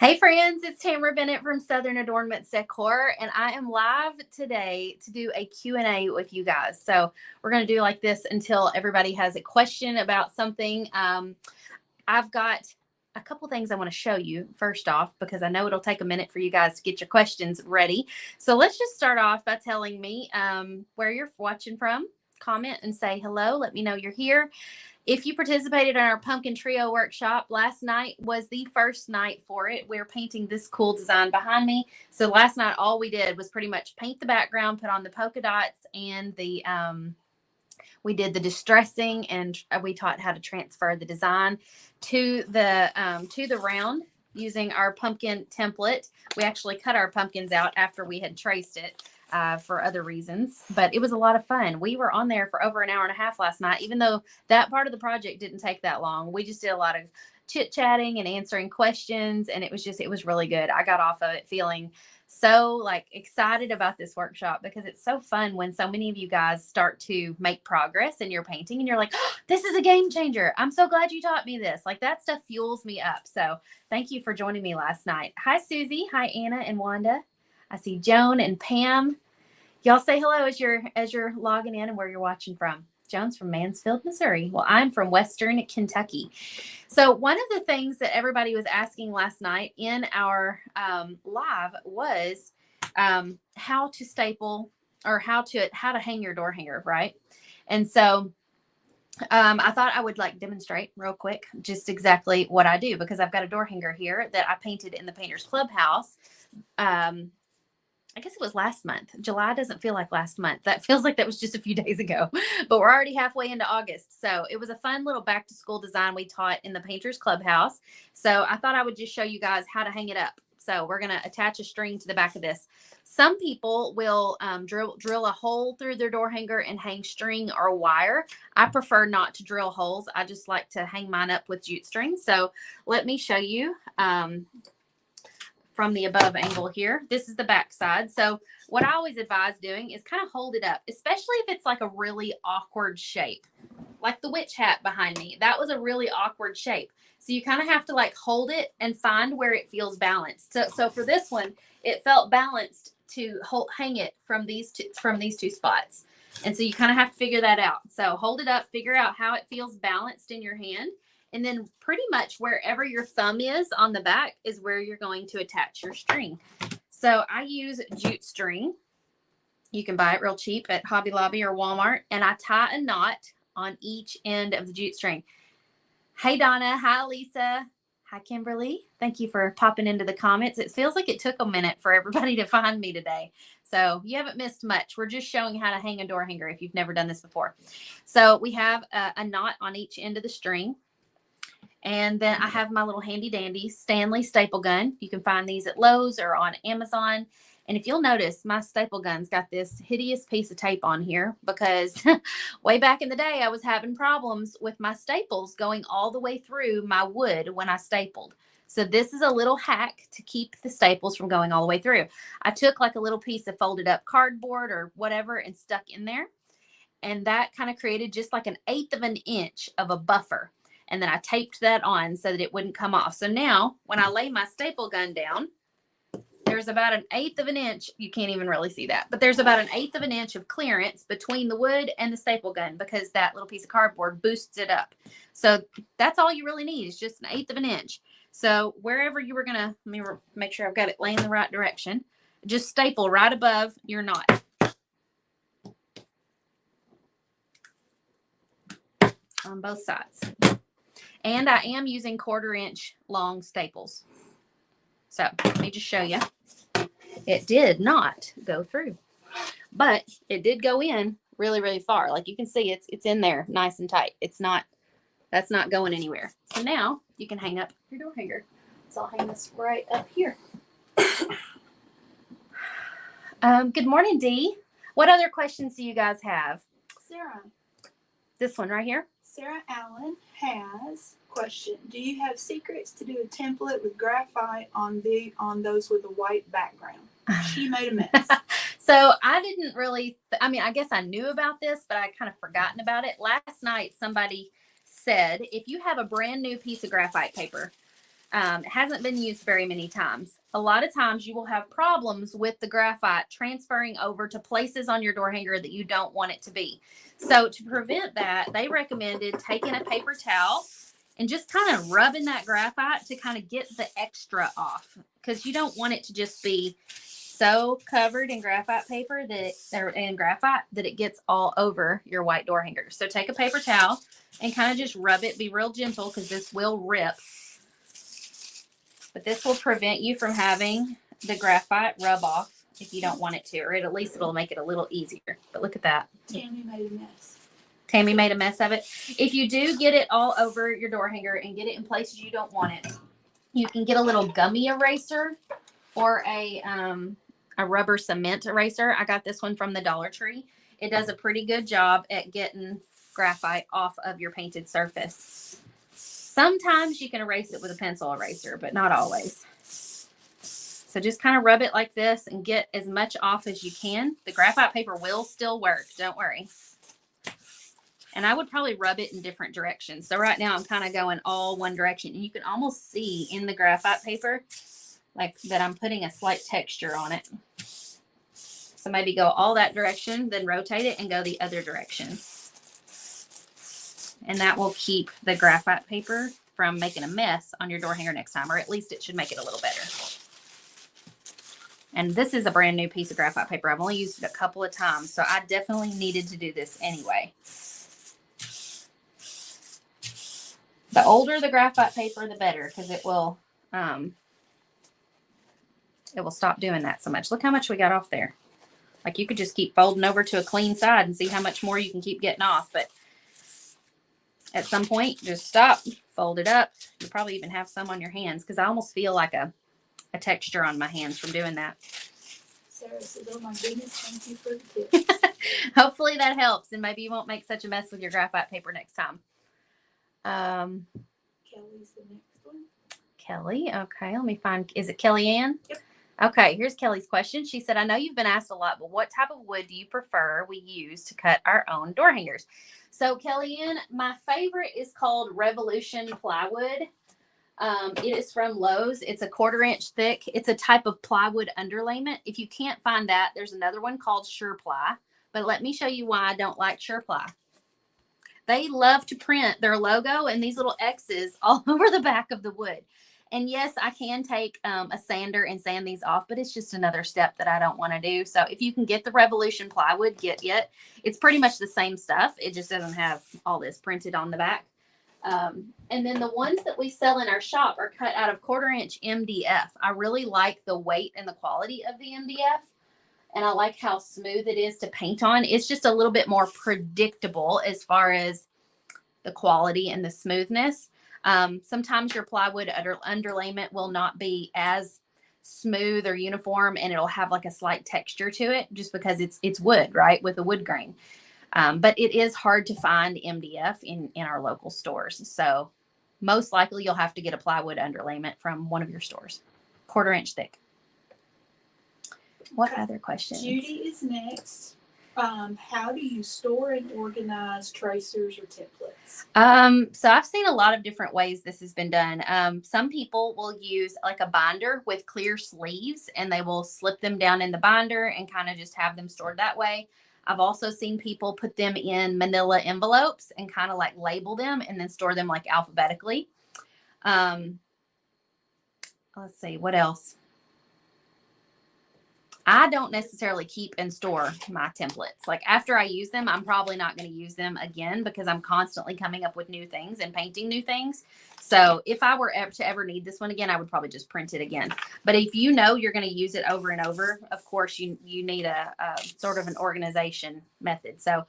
Hey friends, it's Tamara Bennett from Southern Adornments Decor, and I am live today to do a Q&A with you guys. So we're going to do like this until everybody has a question about something. I've got a couple things I want to show you first off, because I know it'll take a minute for you guys to get your questions ready. So let's just start off by telling me where you're watching from. Comment and say hello. Let me know you're here. If you participated in our pumpkin trio workshop, last night was the first night for it. We're painting this cool design behind me. So last night, all we did was pretty much paint the background, put on the polka dots, and we did the distressing, and we taught how to transfer the design to the round using our pumpkin template. We actually cut our pumpkins out after we had traced it. For other reasons, but it was a lot of fun. We were on there for over an hour and a half last night, even though that part of the project didn't take that long. We just did a lot of chit chatting and answering questions, and it was really good. I got off of it feeling so excited about this workshop because it's so fun when so many of you guys start to make progress in your painting and you're like, oh, this is a game changer. I'm so glad you taught me this. Like, that stuff fuels me up. So thank you for joining me last night. Hi, Susie. Hi, Anna and Wanda. I see Joan and Pam. Y'all say hello as you're logging in and where you're watching from. Joan's from Mansfield, Missouri. Well, I'm from Western Kentucky. So one of the things that everybody was asking last night in our live was how to staple or how to hang your door hanger, right? And so I thought I would demonstrate real quick just exactly what I do, because I've got a door hanger here that I painted in the Painters Clubhouse. I guess it was last month. July doesn't feel like last month. That feels like that was just a few days ago, but we're already halfway into August. So it was a fun little back to school design we taught in the Painters Clubhouse. So I thought I would just show you guys how to hang it up. So we're going to attach a string to the back of this. Some people will drill a hole through their door hanger and hang string or wire. I prefer not to drill holes. I just like to hang mine up with jute string. So let me show you. From the above angle here. This is the back side. So what I always advise doing is kind of hold it up, especially if it's like a really awkward shape, like the witch hat behind me. That was a really awkward shape. So you kind of have to hold it and find where it feels balanced. So for this one, it felt balanced to hang it from these two spots. And so you kind of have to figure that out. So hold it up, figure out how it feels balanced in your hand. And then pretty much wherever your thumb is on the back is where you're going to attach your string. So I use jute string. You can buy it real cheap at Hobby Lobby or Walmart. And I tie a knot on each end of the jute string. Hey, Donna. Hi, Lisa. Hi, Kimberly. Thank you for popping into the comments. It feels like it took a minute for everybody to find me today. So you haven't missed much. We're just showing how to hang a door hanger if you've never done this before. So we have a knot on each end of the string. And then I have my little handy dandy Stanley staple gun. You can find these at Lowe's or on Amazon. And if you'll notice, my staple gun's got this hideous piece of tape on here because way back in the day, I was having problems with my staples going all the way through my wood when I stapled. So this is a little hack to keep the staples from going all the way through. I took a little piece of folded up cardboard or whatever and stuck in there. And that kind of created just like 1/8 of an inch of a buffer. And then I taped that on so that it wouldn't come off. So now when I lay my staple gun down, there's about 1/8 of an inch. You can't even really see that, but there's about 1/8 of an inch of clearance between the wood and the staple gun because that little piece of cardboard boosts it up. So that's all you really need is just 1/8 of an inch. So wherever you were going to, let me make sure I've got it laying the right direction. Just staple right above your knot. On both sides. And I am using 1/4 inch long staples. So let me just show you. It did not go through, but it did go in really, really far. Like you can see, it's in there nice and tight. That's not going anywhere. So now you can hang up your door hanger. So I'll hang this right up here. Good morning, Dee. What other questions do you guys have? Sarah. This one right here. Sarah Allen has a question. Do you have secrets to do a template with graphite on those with a white background? She made a mess. So I didn't really, I guess I knew about this, but I kind of forgotten about it. Last night, somebody said, if you have a brand new piece of graphite paper, It hasn't been used very many times. A lot of times you will have problems with the graphite transferring over to places on your door hanger that you don't want it to be. So to prevent that, they recommended taking a paper towel and just kind of rubbing that graphite to kind of get the extra off, because you don't want it to just be so covered in graphite paper that it gets all over your white door hanger. So take a paper towel and kind of just rub it. Be real gentle because this will rip. But this will prevent you from having the graphite rub off if you don't want it to, or at least it'll make it a little easier. But look at that. Tammy made a mess. Tammy made a mess of it. If you do get it all over your door hanger and get it in places you don't want it, you can get a little gummy eraser or a rubber cement eraser. I got this one from the Dollar Tree. It does a pretty good job at getting graphite off of your painted surface. Sometimes you can erase it with a pencil eraser, but not always. So just kind of rub it like this and get as much off as you can. The graphite paper will still work. Don't worry. And I would probably rub it in different directions. So right now I'm kind of going all one direction. And you can almost see in the graphite paper like that I'm putting a slight texture on it. So maybe go all that direction, then rotate it and go the other direction. And that will keep the graphite paper from making a mess on your door hanger next time, or at least it should make it a little better. And this is a brand new piece of graphite paper. I've only used it a couple of times, so I definitely needed to do this anyway. The older the graphite paper, the better, because it will stop doing that so much. Look how much we got off there. Like you could just keep folding over to a clean side and see how much more you can keep getting off. But at some point, just stop, fold it up. You'll probably even have some on your hands because I almost feel like a texture on my hands from doing that. Sarah says, oh my goodness, thank you for the tips. Hopefully that helps, and maybe you won't make such a mess with your graphite paper next time. Kelly's the next one. Kelly, okay, let me find, is it Kellyanne? Yep. Okay, here's Kelly's question. She said, I know you've been asked a lot, but what type of wood do you prefer we use to cut our own door hangers? So Kellyanne, my favorite is called Revolution plywood. It is from Lowe's. It's a 1/4 inch thick. It's a type of plywood underlayment. If you can't find that, there's another one called Sureply. But let me show you why I don't like Sureply. They love to print their logo and these little X's all over the back of the wood. And yes, I can take a sander and sand these off, but it's just another step that I don't want to do. So if you can get the Revolution plywood, get it. It's pretty much the same stuff. It just doesn't have all this printed on the back. And then the ones that we sell in our shop are cut out of 1/4 inch MDF. I really like the weight and the quality of the MDF. And I like how smooth it is to paint on. It's just a little bit more predictable as far as the quality and the smoothness. Sometimes your plywood underlayment will not be as smooth or uniform, and it'll have like a slight texture to it just because it's wood, right, with a wood grain. But it is hard to find MDF in our local stores. So most likely you'll have to get a plywood underlayment from one of your stores, 1/4 inch thick. What other questions? Judy is next. How do you store and organize tracers or templates? So I've seen a lot of different ways this has been done. Some people will use like a binder with clear sleeves and they will slip them down in the binder and kind of just have them stored that way. I've also seen people put them in manila envelopes and kind of like label them and then store them like alphabetically. Let's see, what else? I don't necessarily keep and store my templates. Like after I use them, I'm probably not going to use them again because I'm constantly coming up with new things and painting new things. So if I were ever to ever need this one again, I would probably just print it again. But if you know you're going to use it over and over, of course, you need a sort of an organization method. So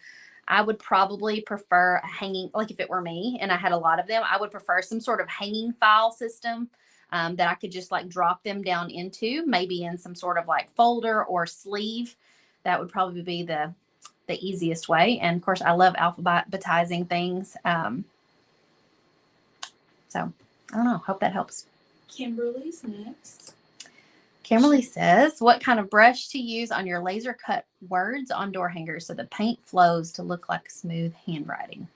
I would probably prefer a hanging, like if it were me and I had a lot of them, I would prefer some sort of hanging file system. That I could just like drop them down into, maybe in some sort of like folder or sleeve. That would probably be the easiest way. And of course, I love alphabetizing things. So I don't know. Hope that helps. Kimberly's next. Kimberly says, what kind of brush to use on your laser cut words on door hangers so the paint flows to look like smooth handwriting?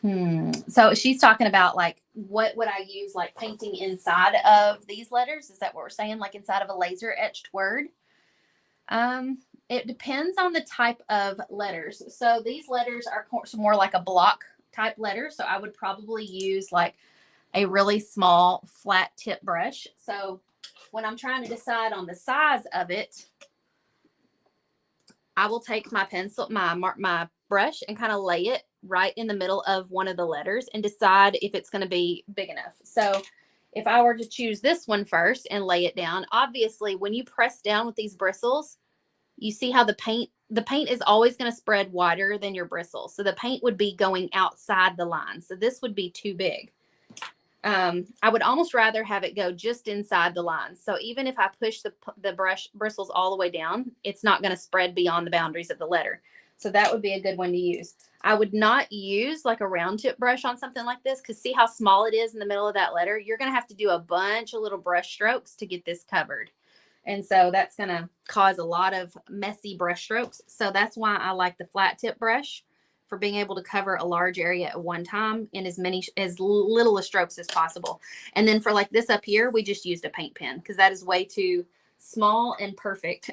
So she's talking about like, what would I use like painting inside of these letters? Is that what we're saying? Like inside of a laser etched word? It depends on the type of letters. So these letters are more like a block type letter. So I would probably use like a really small flat tip brush. So when I'm trying to decide on the size of it, I will take my pencil, my brush, and kind of lay it right in the middle of one of the letters and decide if it's going to be big enough. So if I were to choose this one first and lay it down, obviously when you press down with these bristles, you see how the paint is always going to spread wider than your bristles. So the paint would be going outside the line. So this would be too big. I would almost rather have it go just inside the lines. So even if I push the brush bristles all the way down, it's not going to spread beyond the boundaries of the letter. So that would be a good one to use. I would not use like a round tip brush on something like this, because see how small it is in the middle of that letter? You're going to have to do a bunch of little brush strokes to get this covered. And so that's going to cause a lot of messy brush strokes. So that's why I like the flat tip brush, for being able to cover a large area at one time in as little strokes as possible. And then for like this up here, we just used a paint pen because that is way too small and perfect.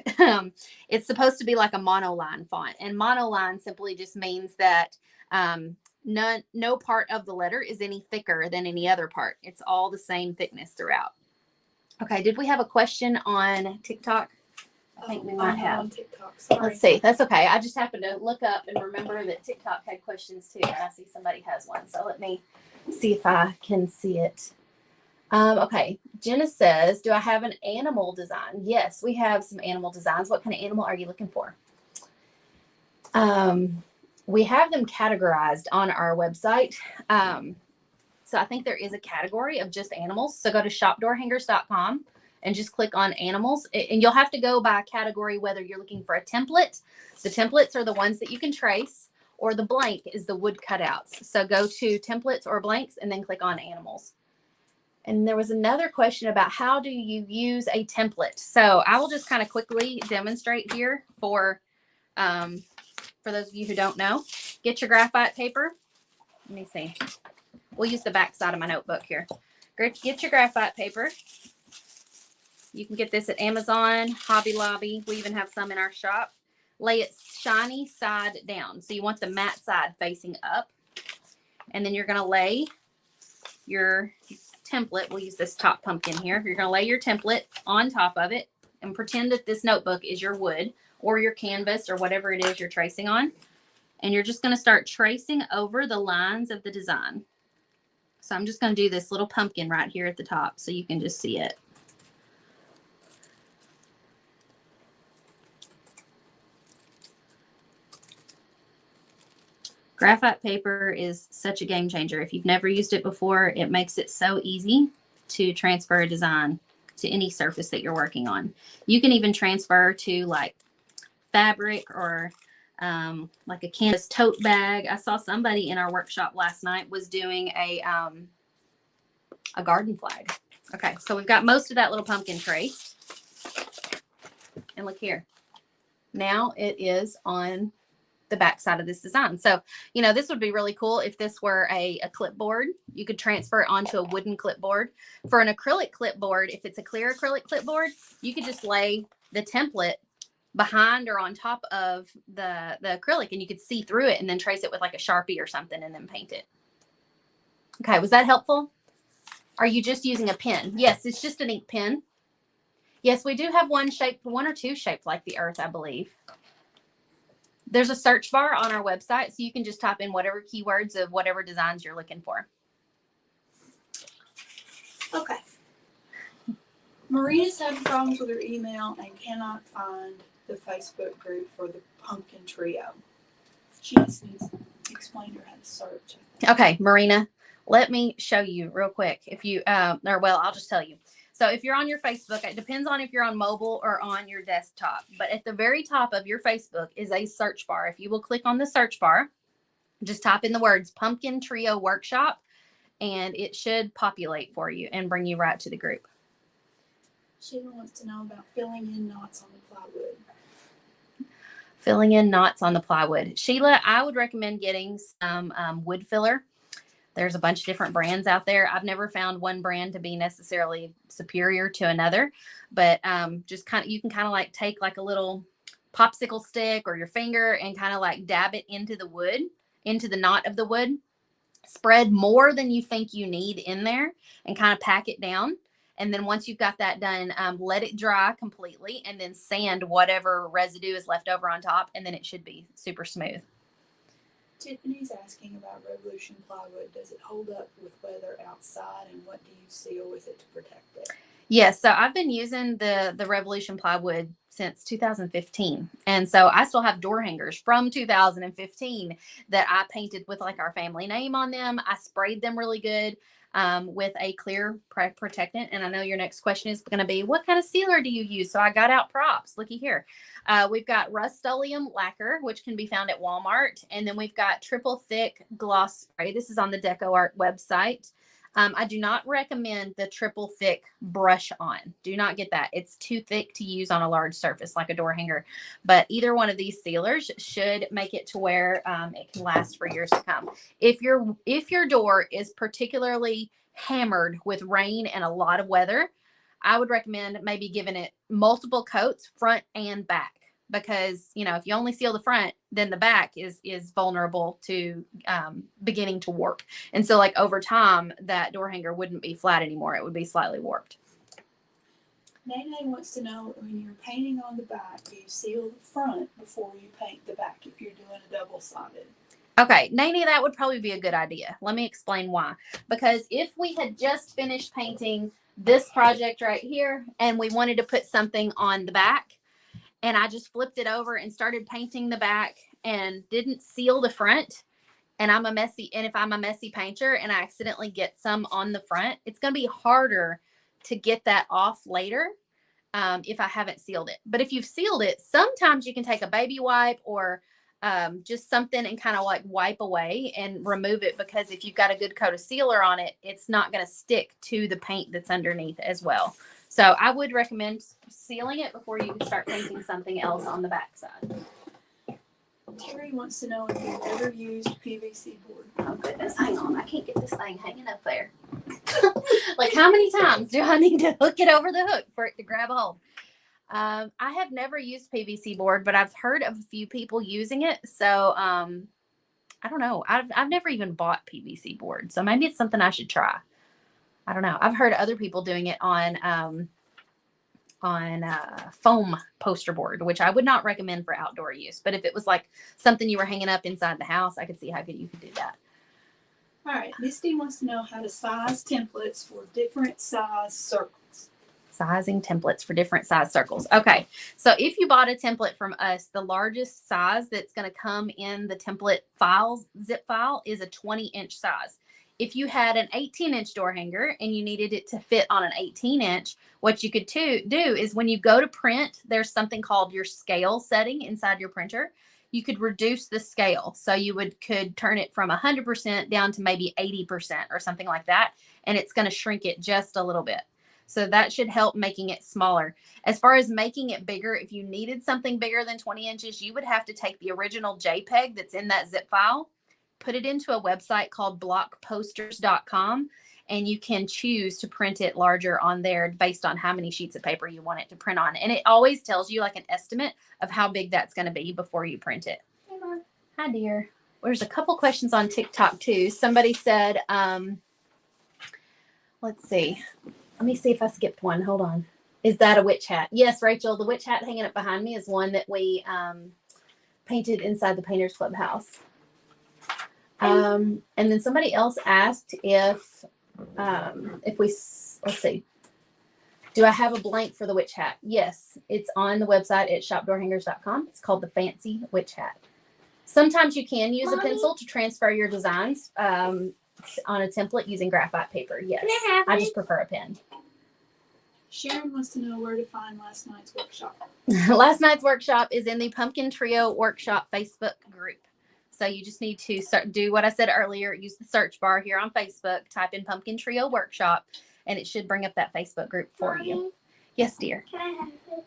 It's supposed to be like a monoline font, and monoline simply just means that no part of the letter is any thicker than any other part. It's all the same thickness throughout. Okay, did we have a question on TikTok? I think we might have. On TikTok. Sorry. Let's see. That's okay. I just happened to look up and remember that TikTok had questions too. And I see somebody has one. So let me see if I can see it. Okay. Jenna says, do I have an animal design? Yes, we have some animal designs. What kind of animal are you looking for? We have them categorized on our website. So I think there is a category of just animals. So go to shopdoorhangers.com. and just click on animals, and you'll have to go by category, whether you're looking for a template. The templates are the ones that you can trace, or the blank is the wood cutouts. So go to templates or blanks and then click on animals. And there was another question about how do you use a template. So I will just kind of quickly demonstrate here for those of you who don't know. Get your graphite paper. Let me see. We'll use the back side of my notebook here. Get your graphite paper. You can get this at Amazon, Hobby Lobby. We even have some in our shop. Lay it shiny side down. So you want the matte side facing up. And then you're going to lay your template. We'll use this top pumpkin here. You're going to lay your template on top of it and pretend that this notebook is your wood or your canvas or whatever it is you're tracing on. And you're just going to start tracing over the lines of the design. So I'm just going to do this little pumpkin right here at the top so you can just see it. Graphite paper is such a game changer. If you've never used it before, it makes it so easy to transfer a design to any surface that you're working on. You can even transfer to like fabric or like a canvas tote bag. I saw somebody in our workshop last night was doing a garden flag. Okay, so we've got most of that little pumpkin traced. And look here. Now it is on the back side of this design. So, you know, this would be really cool if this were a clipboard. You could transfer it onto a wooden clipboard. For an acrylic clipboard, if it's a clear acrylic clipboard, you could just lay the template behind or on top of the acrylic, and you could see through it and then trace it with like a Sharpie or something and then paint it. Okay, was that helpful? Are you just using a pen? Yes, it's just an ink pen. Yes, we do have one or two shaped like the earth, I believe. There's a search bar on our website, so you can just type in whatever keywords of whatever designs you're looking for. Okay. Marina's having problems with her email and cannot find the Facebook group for the pumpkin trio. She just needs to explain to her how to search. Okay, Marina, let me show you real quick. If you, I'll just tell you. So if you're on your Facebook, it depends on if you're on mobile or on your desktop. But at the very top of your Facebook is a search bar. If you will click on the search bar, just type in the words Pumpkin Trio Workshop, and it should populate for you and bring you right to the group. Sheila wants to know about filling in knots on the plywood. Filling in knots on the plywood. Sheila, I would recommend getting some wood filler. There's a bunch of different brands out there. I've never found one brand to be necessarily superior to another, but just kind of, you can kind of like take like a little popsicle stick or your finger and kind of like dab it into the wood, into the knot of the wood, spread more than you think you need in there and kind of pack it down. And then once you've got that done, let it dry completely and then sand whatever residue is left over on top. And then it should be super smooth. Tiffany's asking about Revolution plywood. Does it hold up with weather outside, and what do you seal with it to protect it? Yes, so I've been using the Revolution plywood since 2015. And so I still have door hangers from 2015 that I painted with like our family name on them. I sprayed them really good with a clear protectant. And I know your next question is going to be, what kind of sealer do you use? So I got out props. Looky here. We've got Rust-Oleum lacquer, which can be found at Walmart. And then we've got triple thick gloss spray. This is on the DecoArt website. I do not recommend the triple thick brush on. Do not get that. It's too thick to use on a large surface like a door hanger. But either one of these sealers should make it to where it can last for years to come. If your door is particularly hammered with rain and a lot of weather, I would recommend maybe giving it multiple coats, front and back. Because, you know, if you only seal the front, then the back is vulnerable to beginning to warp. And so like over time, that door hanger wouldn't be flat anymore. It would be slightly warped. Nene wants to know, when you're painting on the back, do you seal the front before you paint the back if you're doing a double-sided? Okay, Nene, that would probably be a good idea. Let me explain why. Because if we had just finished painting this project right here and we wanted to put something on the back, and I just flipped it over and started painting the back and didn't seal the front, and if I'm a messy painter and I accidentally get some on the front, it's going to be harder to get that off later if I haven't sealed it. But if you've sealed it, sometimes you can take a baby wipe or just something and kind of like wipe away and remove it, because if you've got a good coat of sealer on it, it's not going to stick to the paint that's underneath as well. So I would recommend sealing it before you start painting something else on the backside. Terry wants to know if you've ever used PVC board. Oh goodness, hang on. I can't get this thing hanging up there. Like, how many times do I need to hook it over the hook for it to grab a hold? I have never used PVC board, but I've heard of a few people using it. So I don't know. I've never even bought PVC board. So maybe it's something I should try. I don't know. I've heard other people doing it on foam poster board, which I would not recommend for outdoor use. But if it was like something you were hanging up inside the house, I could see how good you could do that. All right. Misty wants to know how to size templates for different size circles. Sizing templates for different size circles. Okay. So if you bought a template from us, the largest size that's going to come in the template files, zip file, is a 20-inch size. If you had an 18-inch door hanger and you needed it to fit on an 18-inch, what you could do is when you go to print, there's something called your scale setting inside your printer. You could reduce the scale. So you could turn it from 100% down to maybe 80% or something like that. And it's going to shrink it just a little bit. So that should help making it smaller. As far as making it bigger, if you needed something bigger than 20 inches, you would have to take the original JPEG that's in that zip file, put it into a website called blockposters.com, and you can choose to print it larger on there based on how many sheets of paper you want it to print on. And it always tells you like an estimate of how big that's going to be before you print it. Hey, Mom. Hi, dear. There's a couple questions on TikTok too. Somebody said, let's see. Let me see if I skipped one. Hold on. Is that a witch hat? Yes, Rachel. The witch hat hanging up behind me is one that we painted inside the Painters Clubhouse. And then somebody else asked if we, let's see, do I have a blank for the witch hat? Yes, it's on the website at shopdoorhangers.com. It's called the Fancy Witch Hat. Sometimes you can use a pencil to transfer your designs on a template using graphite paper. Yes, I just prefer a pen. Sharon wants to know where to find last night's workshop. Last night's workshop is in the Pumpkin Trio Workshop Facebook group. So you just need to do what I said earlier. Use the search bar here on Facebook. Type in Pumpkin Trio Workshop, and it should bring up that Facebook group for you. Yes, dear. Can I have it?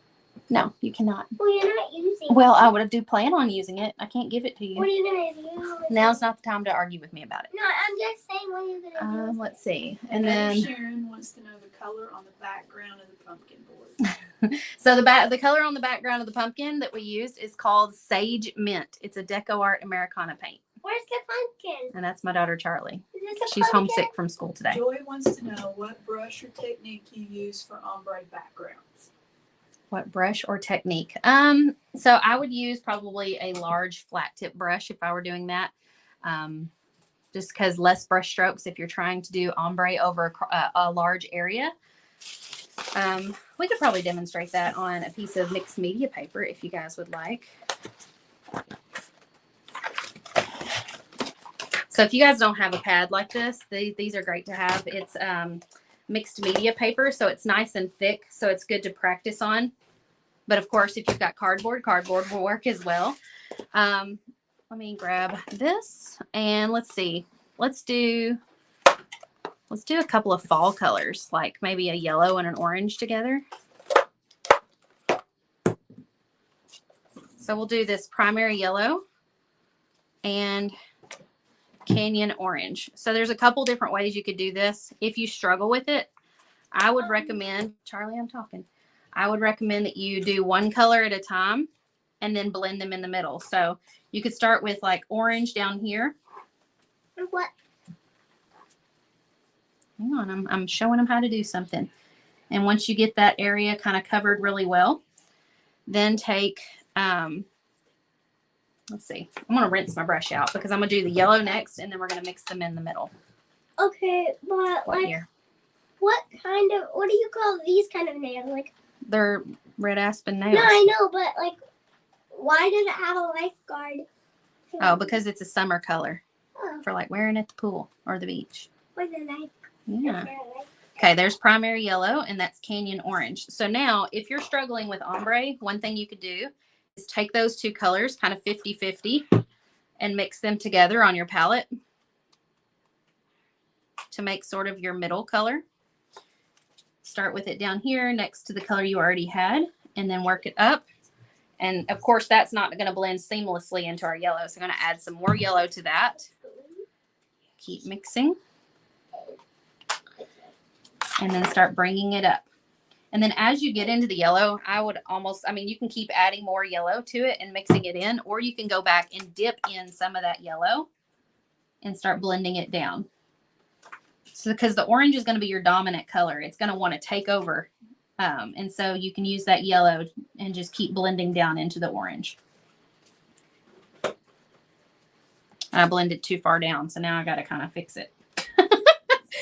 No, you cannot. Well, you're not using it. Well, I do plan on using it. I can't give it to you. What are you going to do? Now's not the time to argue with me about it. No, I'm just saying what you're going to do. Let's see. And then Sharon wants to know the color on the background of the pumpkin board. So the color on the background of the pumpkin that we used is called Sage Mint. It's a Deco Art Americana paint. Where's the pumpkin? And that's my daughter, Charlie. Is this a She's pumpkin? homesick from school today. Joy wants to know what brush or technique you use for ombre backgrounds. What brush or technique? So I would use probably a large flat tip brush if I were doing that. Just because less brush strokes if you're trying to do ombre over a large area. We could probably demonstrate that on a piece of mixed media paper if you guys would like. So if you guys don't have a pad like this, these are great to have. It's mixed media paper, so it's nice and thick, so it's good to practice on. But of course, if you've got cardboard will work as well. Let me grab this and let's see. Let's do a couple of fall colors, like maybe a yellow and an orange together. So we'll do this primary yellow and canyon orange. So there's a couple different ways you could do this. If you struggle with it, I would recommend, Charlie, I'm talking. I would recommend that you do one color at a time and then blend them in the middle. So you could start with like orange down here. What? Hang on, I'm showing them how to do something. And once you get that area kind of covered really well, then take, let's see, I'm going to rinse my brush out because I'm going to do the yellow next and then we're going to mix them in the middle. Okay, but What like, here? what do you call these kind of nails? Like, They're red aspen nails. no, I know, but like, why does it have a lifeguard? Oh, because it's a summer color Oh, for like wearing at the pool or the beach. where's the knife? Yeah. Okay, there's primary yellow and that's canyon orange. So now if you're struggling with ombre, one thing you could do is take those two colors kind of 50-50 and mix them together on your palette to make sort of your middle color. Start with it down here next to the color you already had and then work it up. And of course, that's not going to blend seamlessly into our yellow. So I'm going to add some more yellow to that. Keep mixing. And then start bringing it up. And then as you get into the yellow, you can keep adding more yellow to it and mixing it in, or you can go back and dip in some of that yellow and start blending it down. So because the orange is going to be your dominant color, it's going to want to take over. And so you can use that yellow and just keep blending down into the orange. I blended too far down, so now I got to kind of fix it.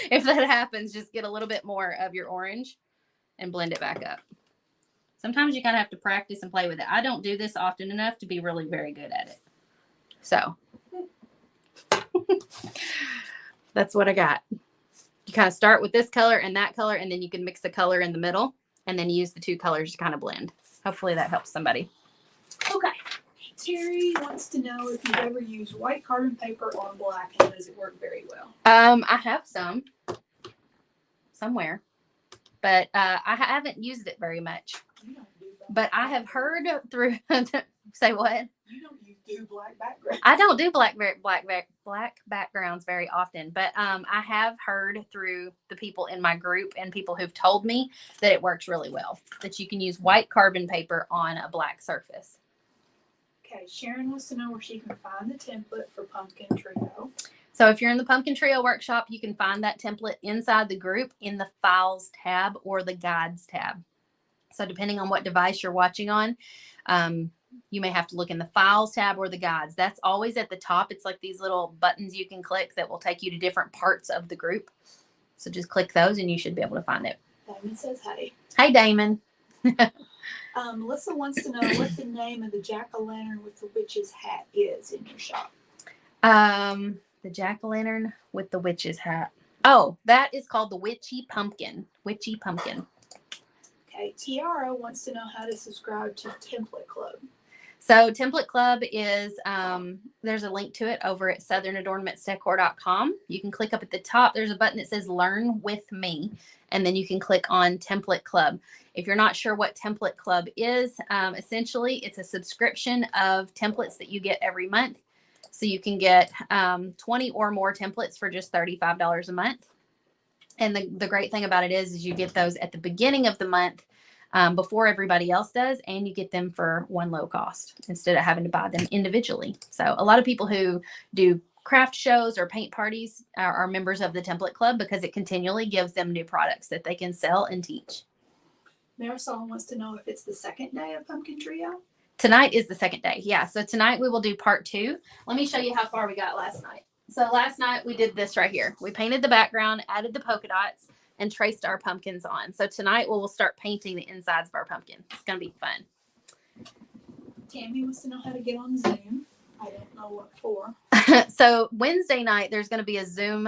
If that happens, just get a little bit more of your orange and blend it back up. Sometimes you kind of have to practice and play with it. I don't do this often enough to be really very good at it. So that's what I got. You kind of start with this color and that color, and then you can mix the color in the middle and then use the two colors to kind of blend. Hopefully that helps somebody. Okay. Terry wants to know if you've ever used white carbon paper on black and does it work very well? I have some somewhere, but I haven't used it very much. You don't do that. But I have heard through say what? You don't do black background. I don't do black backgrounds very often, but I have heard through the people in my group and people who've told me that it works really well, that you can use white carbon paper on a black surface. Okay, Sharon wants to know where she can find the template for Pumpkin Trio. So if you're in the Pumpkin Trio workshop, you can find that template inside the group in the Files tab or the Guides tab. So depending on what device you're watching on, you may have to look in the Files tab or the Guides. That's always at the top. It's like these little buttons you can click that will take you to different parts of the group. So just click those and you should be able to find it. Damon says hey. Hey, Damon. Melissa wants to know what the name of the jack-o'-lantern with the witch's hat is in your shop. The jack-o'-lantern with the witch's hat. Oh, that is called the Witchy Pumpkin. Witchy Pumpkin. Okay, Tiara wants to know how to subscribe to Template Club. So Template Club is, there's a link to it over at southernadornamentsdecor.com. You can click up at the top. There's a button that says Learn with Me, and then you can click on Template Club. If you're not sure what Template Club is, essentially it's a subscription of templates that you get every month. So you can get 20 or more templates for just $35 a month. And the great thing about it is you get those at the beginning of the month before everybody else does, and you get them for one low cost instead of having to buy them individually. So a lot of people who do craft shows or paint parties are members of the Template Club because it continually gives them new products that they can sell and teach. Marisol wants to know if it's the second day of Pumpkin Trio. Tonight is the second day. Yeah. So tonight we will do part 2. Let me show you how far we got last night. So last night we did this right here. We painted the background, added the polka dots, and traced our pumpkins on. So tonight we'll start painting the insides of our pumpkin. It's going to be fun. Tammy wants to know how to get on Zoom. I don't know what for. So Wednesday night, there's going to be a Zoom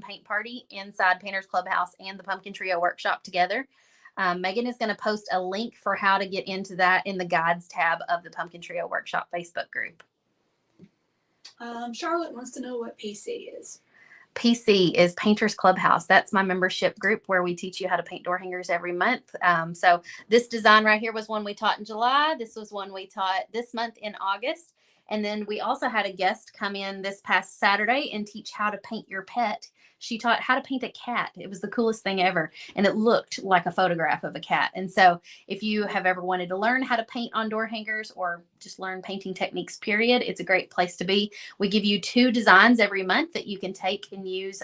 paint party inside Painters Clubhouse and the Pumpkin Trio workshop together. Megan is going to post a link for how to get into that in the guides tab of the Pumpkin Trio workshop Facebook group. Charlotte wants to know what PC is. PC is Painters Clubhouse. That's my membership group where we teach you how to paint door hangers every month. So this design right here was one we taught in July. This was one we taught this month in August. And then we also had a guest come in this past Saturday and teach how to paint your pet. She taught how to paint a cat. It was the coolest thing ever. And it looked like a photograph of a cat. And so if you have ever wanted to learn how to paint on door hangers or just learn painting techniques, period, it's a great place to be. We give you 2 designs every month that you can take and use.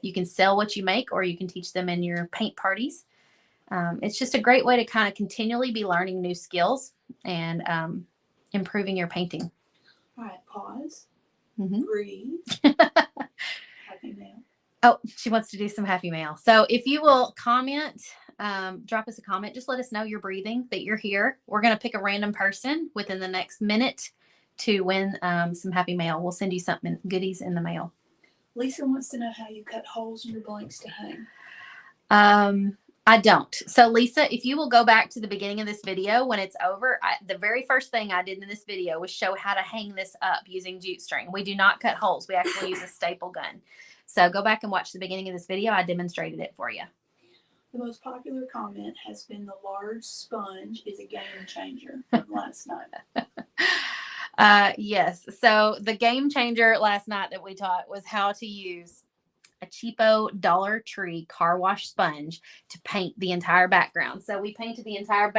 You can sell what you make, or you can teach them in your paint parties. It's just a great way to kind of continually be learning new skills and improving your painting. All right, pause. Mm-hmm. Breathe. Happy mail. Oh, she wants to do some happy mail. So if you will comment, drop us a comment, just let us know you're breathing, that you're here. We're going to pick a random person within the next minute to win some happy mail. We'll send you something, goodies in the mail. Lisa wants to know how you cut holes in your blanks to hang. I don't. So Lisa, if you will go back to the beginning of this video, when it's over, the very first thing I did in this video was show how to hang this up using jute string. We do not cut holes. We actually use a staple gun. So go back and watch the beginning of this video. I demonstrated it for you. The most popular comment has been the large sponge is a game changer from last night. Yes. So the game changer last night that we taught was how to use a cheapo Dollar Tree car wash sponge to paint the entire background. So we painted the entire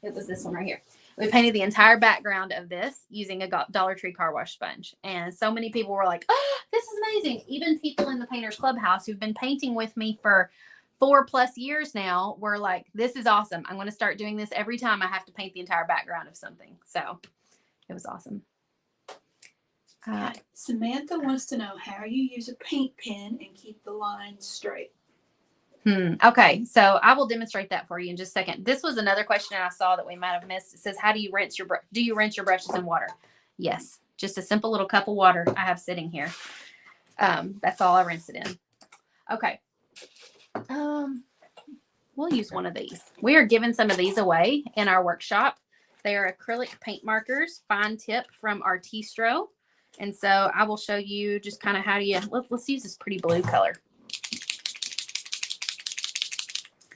it was this one right here. We painted the entire background of this using a Dollar Tree car wash sponge. And so many people were like, oh, this is amazing. Even people in the Painters Clubhouse who've been painting with me for 4+ years now were like, this is awesome. I'm going to start doing this every time I have to paint the entire background of something. So it was awesome. Samantha wants to know how you use a paint pen and keep the lines straight. Okay, so I will demonstrate that for you in just a second. This was another question I saw that we might have missed. It says, how do you rinse your do you rinse your brushes in water? Yes, just a simple little cup of water I have sitting here. That's all I rinse it in. Okay. We'll use one of these. We are giving some of these away in our workshop. They are acrylic paint markers, fine tip from Artistro. And so I will show you just kind of how do you, let's use this pretty blue color.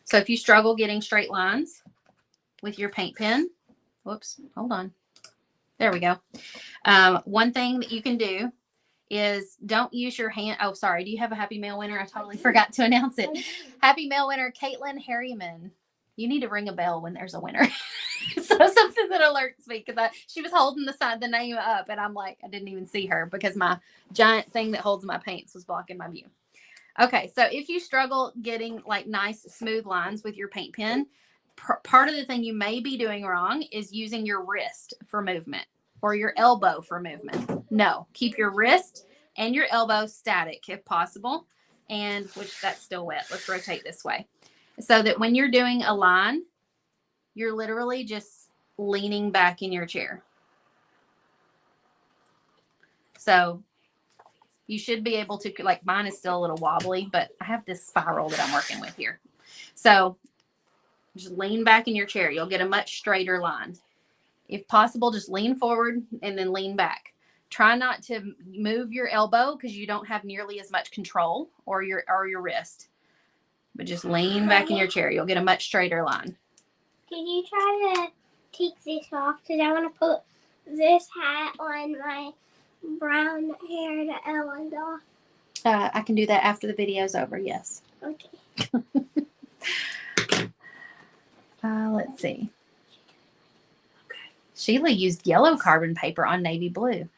So if you struggle getting straight lines with your paint pen, whoops, hold on. There we go. One thing that you can do is don't use your hand. Oh, sorry. Do you have a happy mail winner? I totally forgot to announce it. Happy mail winner, Caitlin Harriman. You need to ring a bell when there's a winner. So something that alerts me because she was holding the name up and I'm like, I didn't even see her because my giant thing that holds my paints was blocking my view. Okay, so if you struggle getting like nice smooth lines with your paint pen, part of the thing you may be doing wrong is using your wrist for movement or your elbow for movement. No, keep your wrist and your elbow static if possible. And which that's still wet. Let's rotate this way. So that when you're doing a line, you're literally just leaning back in your chair. So you should be able to, like mine is still a little wobbly, but I have this spiral that I'm working with here. So just lean back in your chair. You'll get a much straighter line. If possible, just lean forward and then lean back. Try not to move your elbow because you don't have nearly as much control, or your wrist. But just lean back in your chair. You'll get a much straighter line. Can you try to take this off? Because I want to put this hat on my brown haired Ellen doll. I can do that after the video's over, yes. Okay. Let's see. Sheila used yellow carbon paper on navy blue.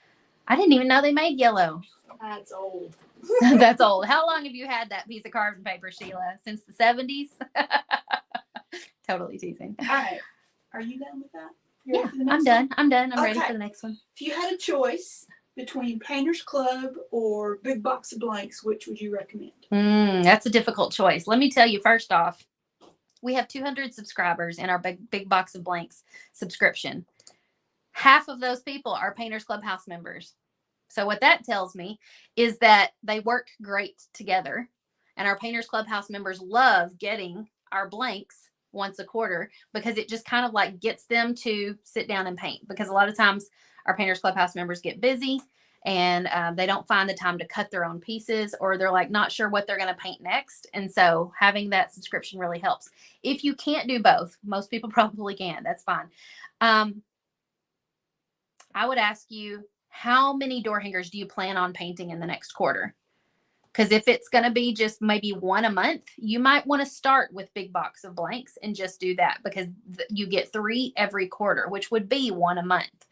I didn't even know they made yellow. That's old. That's old. How long have you had that piece of carbon paper, Sheila? Since the 70s? Totally teasing. All right. Are you done with that? Yeah, I'm done. I'm ready Okay. for the next one. If you had a choice between Painters Club or Big Box of Blanks, which would you recommend? That's a difficult choice. Let me tell you, first off, we have 200 subscribers in our big Box of Blanks subscription. Half of those people are Painters Clubhouse members. So what that tells me is that they work great together. And our Painters Clubhouse members love getting our blanks once a quarter because it just kind of like gets them to sit down and paint. Because a lot of times our Painters Clubhouse members get busy and they don't find the time to cut their own pieces, or they're like not sure what they're going to paint next. And so having that subscription really helps. If you can't do both, most people probably can. That's fine. I would ask you, how many door hangers do you plan on painting in the next quarter? Because if it's going to be just maybe one a month, you might want to start with Big Box of Blanks and just do that, because you get 3 every quarter, which would be 1 a month.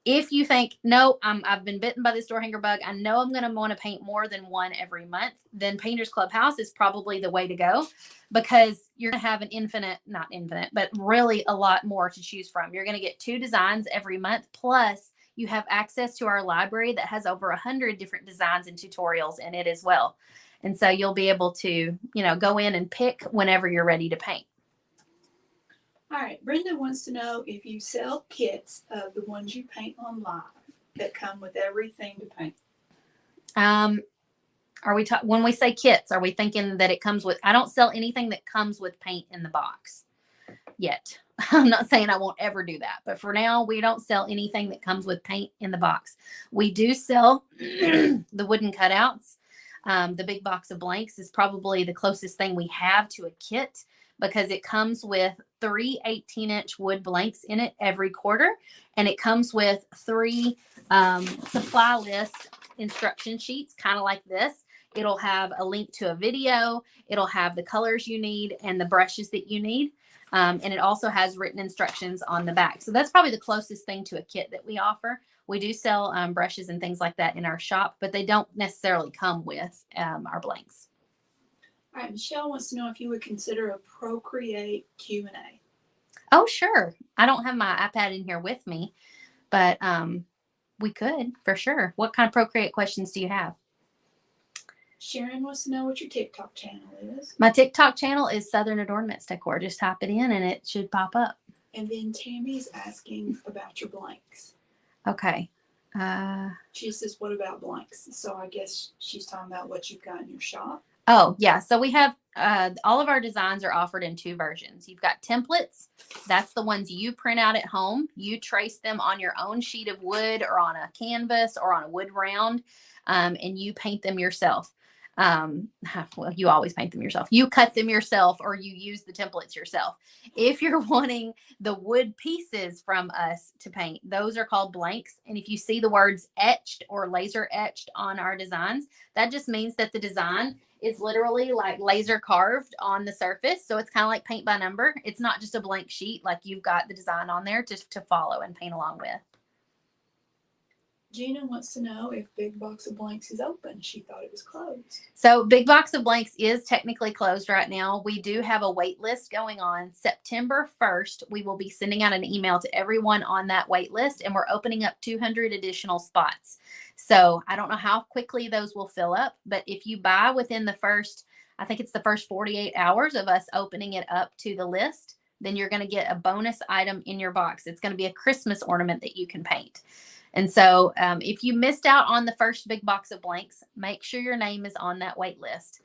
If you think, no, I've been bitten by this door hanger bug, I know I'm going to want to paint more than 1 every month, then Painters Clubhouse is probably the way to go, because you're going to have not infinite, but really a lot more to choose from. You're going to get 2 designs every month, plus you have access to our library that has over 100 different designs and tutorials in it as well. And so you'll be able to, go in and pick whenever you're ready to paint. All right. Brenda wants to know if you sell kits of the ones you paint on live that come with everything to paint. When we say kits, are we thinking that it comes with, I don't sell anything that comes with paint in the box yet. I'm not saying I won't ever do that, but for now, we don't sell anything that comes with paint in the box. We do sell the wooden cutouts. The Big Box of Blanks is probably the closest thing we have to a kit, because it comes with 3 18-inch wood blanks in it every quarter. And it comes with 3 supply list instruction sheets, kind of like this. It'll have a link to a video. It'll have the colors you need and the brushes that you need. And it also has written instructions on the back. So that's probably the closest thing to a kit that we offer. We do sell brushes and things like that in our shop, but they don't necessarily come with our blanks. All right. Michelle wants to know if you would consider a Procreate Q&A. Oh, sure. I don't have my iPad in here with me, but we could for sure. What kind of Procreate questions do you have? Sharon wants to know what your TikTok channel is. My TikTok channel is Southern Adornments Decor. Just type it in and it should pop up. And then Tammy's asking about your blanks. Okay. She says, what about blanks? So I guess she's talking about what you've got in your shop. Oh, yeah. So we have all of our designs are offered in 2 versions. You've got templates. That's the ones you print out at home. You trace them on your own sheet of wood or on a canvas or on a wood round, and you paint them yourself. Well, you always paint them yourself. You cut them yourself, or you use the templates yourself. If you're wanting the wood pieces from us to paint, those are called blanks. And if you see the words etched or laser etched on our designs, that just means that the design is literally like laser carved on the surface. So it's kind of like paint by number. It's not just a blank sheet. Like, you've got the design on there to follow and paint along with. Gina wants to know if Big Box of Blanks is open. She thought it was closed. So Big Box of Blanks is technically closed right now. We do have a wait list going on. September 1st, we will be sending out an email to everyone on that wait list, and we're opening up 200 additional spots. So I don't know how quickly those will fill up, but if you buy within the first 48 hours of us opening it up to the list, then you're going to get a bonus item in your box. It's going to be a Christmas ornament that you can paint. And so if you missed out on the first Big Box of Blanks, make sure your name is on that wait list.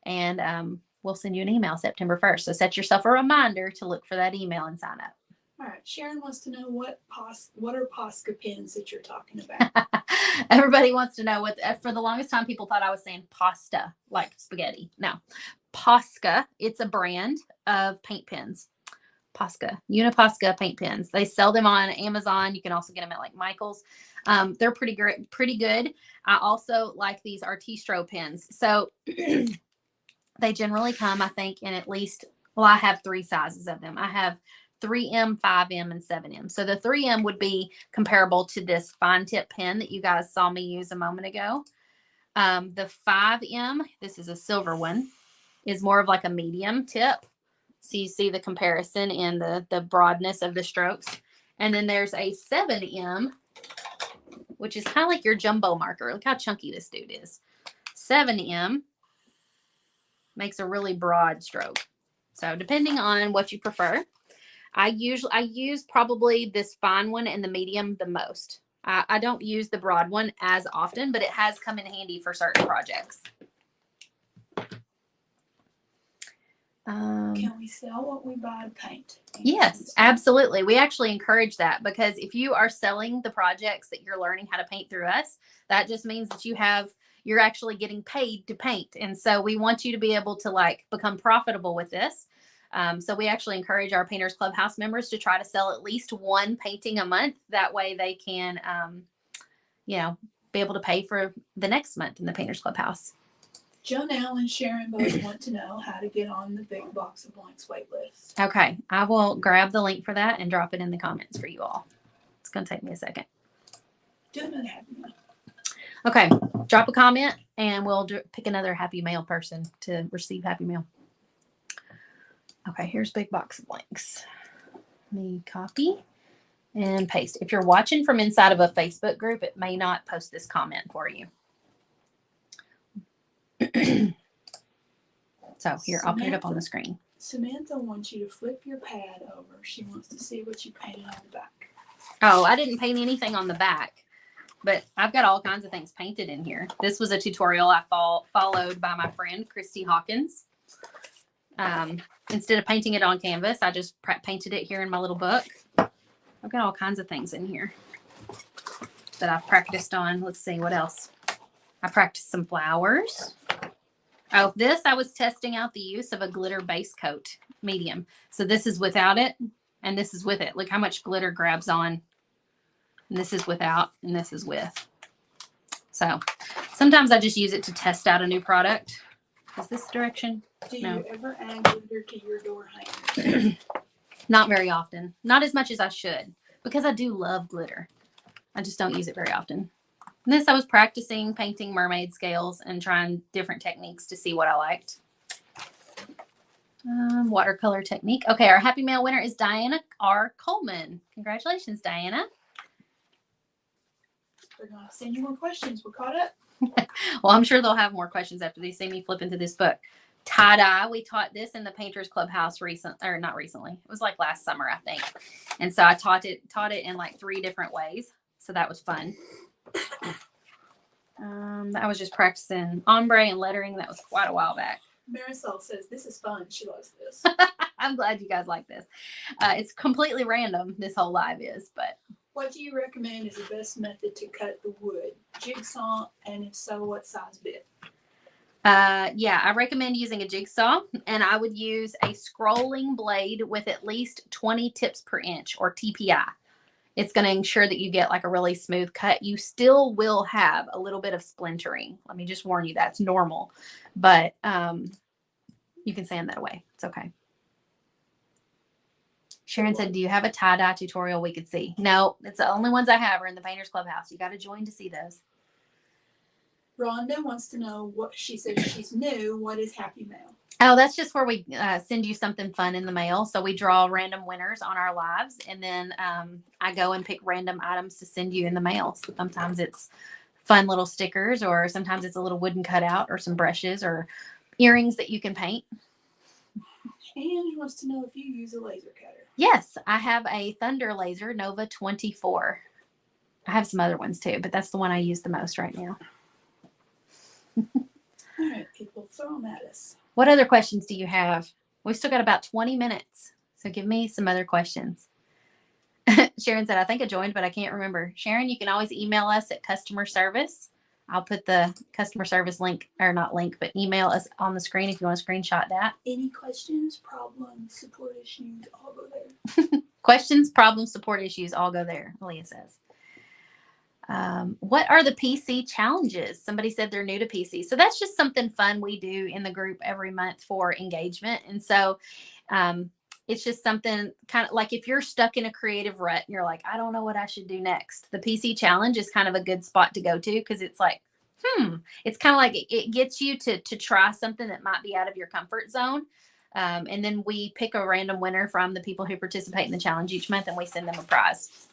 And we'll send you an email September 1st. So set yourself a reminder to look for that email and sign up. All right. Sharon wants to know what are Paska pens that you're talking about. Everybody wants to know what, for the longest time, people thought I was saying pasta, like spaghetti. No, Paska. It's a brand of paint pens. Paska, Unipaska paint pens. They sell them on Amazon. You can also get them at like Michael's. They're pretty great, pretty good. I also like these Artistro pens. So they generally come, I think, in at least, well, I have 3 sizes of them. I have 3M, 5M, and 7M. So the 3M would be comparable to this fine tip pen that you guys saw me use a moment ago. The 5M, this is a silver one, is more of like a medium tip. So you see the comparison in the broadness of the strokes. And then there's a 7M, which is kind of like your jumbo marker. Look how chunky this dude is. 7M makes a really broad stroke. So depending on what you prefer, I use probably this fine one and the medium the most. I don't use the broad one as often, but it has come in handy for certain projects. Can we sell what we buy to paint? Yes, absolutely. We actually encourage that, because if you are selling the projects that you're learning how to paint through us, that just means that you're actually getting paid to paint. And so we want you to be able to like become profitable with this. So we actually encourage our Painters Clubhouse members to try to sell at least one painting a month. That way they can, be able to pay for the next month in the Painters Clubhouse. Jonelle and Sharon both want to know how to get on the Big Box of Blanks waitlist. Okay, I will grab the link for that and drop it in the comments for you all. It's going to take me a second. Do another Happy Mail. Okay, drop a comment and we'll pick another Happy Mail person to receive Happy Mail. Okay, here's Big Box of Blanks. Let me copy and paste. If you're watching from inside of a Facebook group, it may not post this comment for you. So here, I'll put it up on the screen. Samantha wants you to flip your pad over. She wants to see what you painted on the back. Oh, I didn't paint anything on the back, but I've got all kinds of things painted in here. This was a tutorial I followed by my friend, Christy Hawkins. Instead of painting it on canvas, I just painted it here in my little book. I've got all kinds of things in here that I've practiced on. Let's see, what else? I practiced some flowers. Oh, this, I was testing out the use of a glitter base coat medium. So this is without it, and this is with it. Look how much glitter grabs on. And this is without, and this is with. So sometimes I just use it to test out a new product. Is this direction? Do No. you ever add glitter to your door hanger? Not very often. Not as much as I should, because I do love glitter. I just don't use it very often. And this, I was practicing painting mermaid scales and trying different techniques to see what I liked. Watercolor technique. Okay, our Happy Mail winner is Diana R. Coleman. Congratulations, Diana. They're going to send you more questions. We're caught up. Well, I'm sure they'll have more questions after they see me flip into this book. Tie-dye. We taught this in the Painters Clubhouse not recently. It was like last summer, I think. And so I taught it in like 3 different ways. So that was fun. I was just practicing ombre and lettering. That was quite a while back. Marisol says, this is fun. She loves this. I'm glad you guys like this. It's completely random, this whole live is, but. What do you recommend is the best method to cut the wood? Jigsaw, and if so, what size bit? Yeah, I recommend using a jigsaw, and I would use a scrolling blade with at least 20 tips per inch, or TPI. It's going to ensure that you get like a really smooth cut. You still will have a little bit of splintering. Let me just warn you, that's normal, but you can sand that away. It's okay. Sharon said, do you have a tie-dye tutorial we could see? No, it's the only ones I have are in the Painters Clubhouse. You got to join to see those. Rhonda wants to know what she says she's new. What is Happy Mail? Oh, that's just where we send you something fun in the mail. So we draw random winners on our lives, and then I go and pick random items to send you in the mail. So sometimes it's fun little stickers, or sometimes it's a little wooden cutout, or some brushes, or earrings that you can paint. And wants to know if you use a laser cutter. Yes, I have a Thunder Laser Nova 24. I have some other ones too, but that's the one I use the most right now. All right, people, throw them at us. What other questions do you have? We've still got about 20 minutes, so give me some other questions. Sharon said, I think I joined, but I can't remember. Sharon, you can always email us at customer service. I'll put the customer service link, or not link, but email us on the screen if you want to screenshot that. Any questions, problems, support issues, all go there. Questions, problems, support issues, all go there, Leah says. What are the PC challenges? Somebody said they're new to PC. So that's just something fun we do in the group every month for engagement. And so it's just something kind of like if you're stuck in a creative rut and you're like, I don't know what I should do next. The PC challenge is kind of a good spot to go to because it's like, it's kind of like it gets you to try something that might be out of your comfort zone. And then we pick a random winner from the people who participate in the challenge each month and we send them a prize.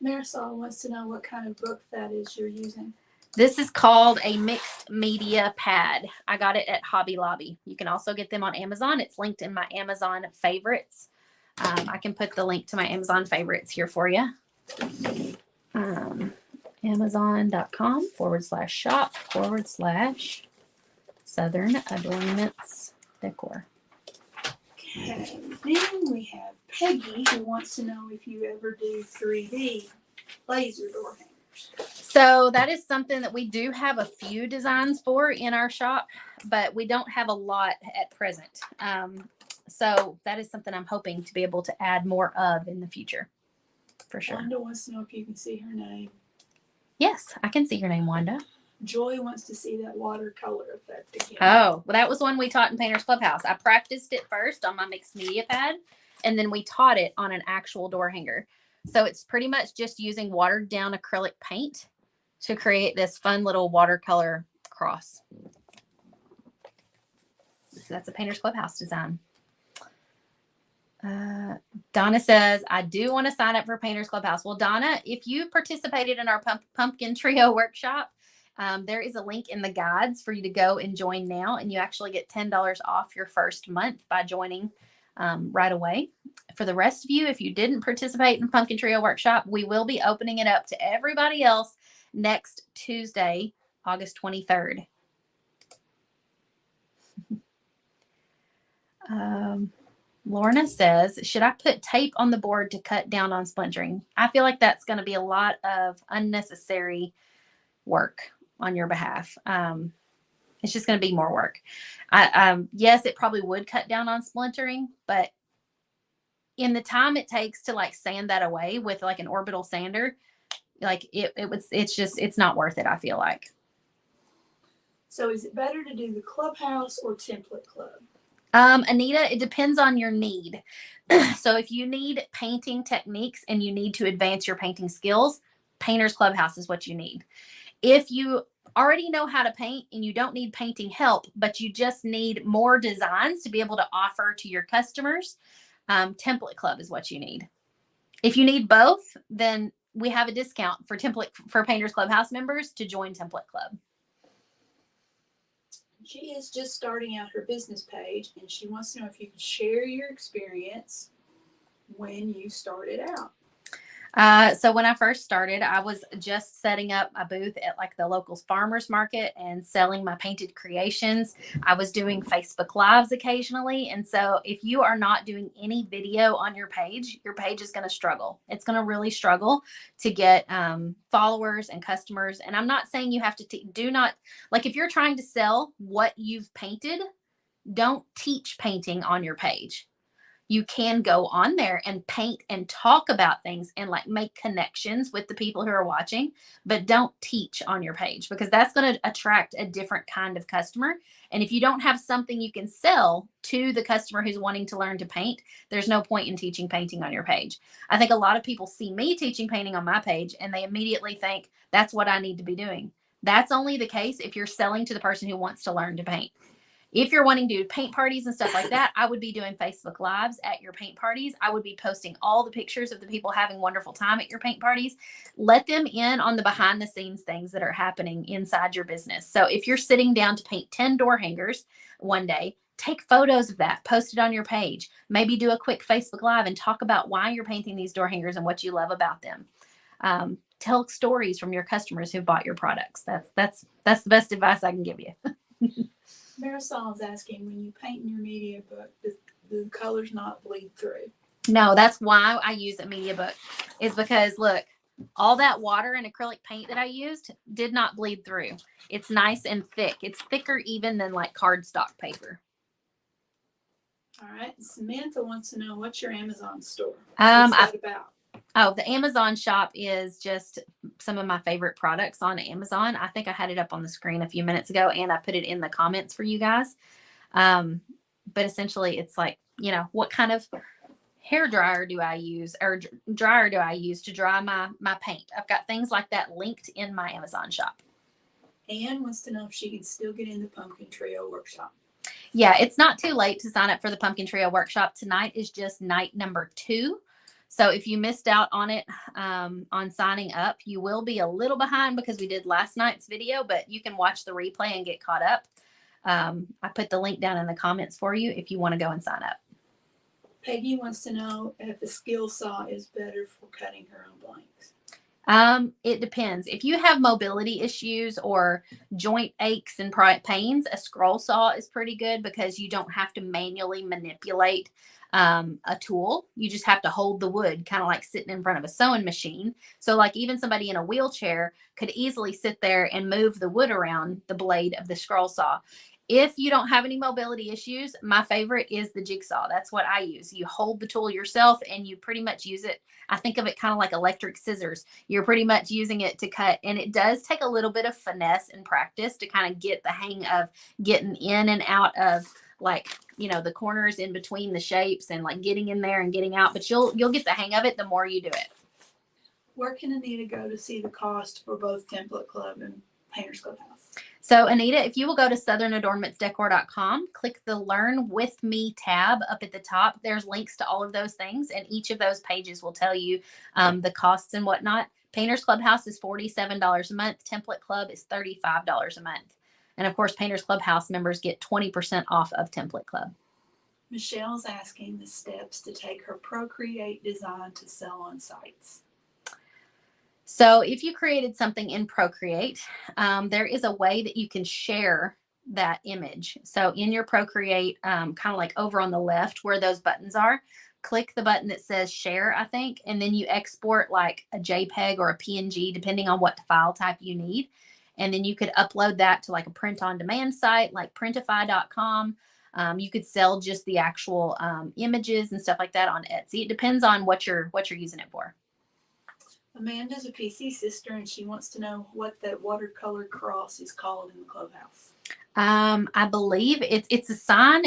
Marisol wants to know what kind of book that is you're using. This is called a mixed media pad. I got it at Hobby Lobby. You can also get them on Amazon. It's linked in my Amazon favorites. I can put the link to my Amazon favorites here for you. Amazon.com/shop/Southern Adornments Decor. Okay, then we have Peggy who wants to know if you ever do 3D laser door hangers. So that is something that we do have a few designs for in our shop, but we don't have a lot at present. So that is something I'm hoping to be able to add more of in the future, for sure. Wanda wants to know if you can see her name. Yes, I can see your name, Wanda. Joy wants to see that watercolor effect again. Oh, well, that was one we taught in Painters Clubhouse. I practiced it first on my mixed media pad, and then we taught it on an actual door hanger. So it's pretty much just using watered down acrylic paint to create this fun little watercolor cross. So that's a Painters Clubhouse design. Donna says, I do want to sign up for Painters Clubhouse. Well, Donna, if you participated in our pumpkin trio workshop, there is a link in the guides for you to go and join now, and you actually get $10 off your first month by joining right away. For the rest of you, if you didn't participate in Pumpkin Trio Workshop, we will be opening it up to everybody else next Tuesday, August 23rd. Lorna says, should I put tape on the board to cut down on splintering? I feel like that's going to be a lot of unnecessary work on your behalf. It's just going to be more work. Yes, it probably would cut down on splintering, but in the time it takes to like sand that away with like an orbital sander, like it's not worth it, I feel like. So is it better to do the Clubhouse or Template Club? Anita, it depends on your need. So if you need painting techniques and you need to advance your painting skills, Painters Clubhouse is what you need. If you already know how to paint and you don't need painting help, but you just need more designs to be able to offer to your customers, Template Club is what you need. If you need both, then we have a discount for Painters Clubhouse members to join Template Club. She is just starting out her business page, and she wants to know if you could share your experience when you started out. So when I first started, I was just setting up a booth at like the local farmers market and selling my painted creations. I was doing Facebook Lives occasionally. And so if you are not doing any video on your page is going to struggle. It's going to really struggle to get followers and customers. And I'm not saying you have to do not, like if you're trying to sell what you've painted, don't teach painting on your page. You can go on there and paint and talk about things and like make connections with the people who are watching, but don't teach on your page because that's going to attract a different kind of customer. And if you don't have something you can sell to the customer who's wanting to learn to paint, there's no point in teaching painting on your page. I think a lot of people see me teaching painting on my page and they immediately think that's what I need to be doing. That's only the case if you're selling to the person who wants to learn to paint. If you're wanting to do paint parties and stuff like that, I would be doing Facebook Lives at your paint parties. I would be posting all the pictures of the people having wonderful time at your paint parties. Let them in on the behind the scenes things that are happening inside your business. So if you're sitting down to paint 10 door hangers one day, take photos of that, post it on your page. Maybe do a quick Facebook Live and talk about why you're painting these door hangers and what you love about them. Tell stories from your customers who bought your products. That's the best advice I can give you. Marisol is asking, when you paint in your media book, the colors not bleed through? No, that's why I use a media book, is because look, all that water and acrylic paint that I used did not bleed through. It's nice and thick. It's thicker even than like cardstock paper. All right. Samantha wants to know, what's your Amazon store? What's that about? Oh, the Amazon shop is just some of my favorite products on Amazon. I think I had it up on the screen a few minutes ago and I put it in the comments for you guys. But essentially it's like, you know, what kind of hair dryer do I use, or dryer do I use to dry my paint? I've got things like that linked in my Amazon shop. Anne wants to know if she can still get in the Pumpkin Trio workshop. Yeah, it's not too late to sign up for the Pumpkin Trio workshop. Tonight is just night number 2. So if you missed out on it, on signing up, you will be a little behind because we did last night's video, but you can watch the replay and get caught up. I put the link down in the comments for you if you want to go and sign up. Peggy wants to know if the skill saw is better for cutting her own blanks. It depends. If you have mobility issues or joint aches and pains, a scroll saw is pretty good because you don't have to manually manipulate a tool. You just have to hold the wood, kind of like sitting in front of a sewing machine. So like even somebody in a wheelchair could easily sit there and move the wood around the blade of the scroll saw. If you don't have any mobility issues, my favorite is the jigsaw. That's what I use. You hold the tool yourself and you pretty much use it. I think of it kind of like electric scissors. You're pretty much using it to cut. And it does take a little bit of finesse and practice to kind of get the hang of getting in and out of, like, you know, the corners in between the shapes and like getting in there and getting out. But you'll get the hang of it the more you do it. Where can Anita go to see the cost for both Template Club and Painters Clubhouse? So Anita, if you will go to southernadornmentsdecor.com, click the Learn With Me tab up at the top. There's links to all of those things, and each of those pages will tell you the costs and whatnot. Painters Clubhouse is $47 a month. Template Club is $35 a month. And of course, Painters Clubhouse members get 20% off of Template Club. Michelle's asking the steps to take her Procreate design to sell on sites. So if you created something in Procreate, there is a way that you can share that image. So in your Procreate, kind of like over on the left where those buttons are, click the button that says share, I think, and then you export like a JPEG or a PNG, depending on what file type you need. And then you could upload that to like a print on demand site like printify.com. You could sell just the actual images and stuff like that on Etsy. It depends on what you're using it for. Amanda's a PC sister, and she wants to know what that watercolor cross is called in the Clubhouse. I believe it's a sign.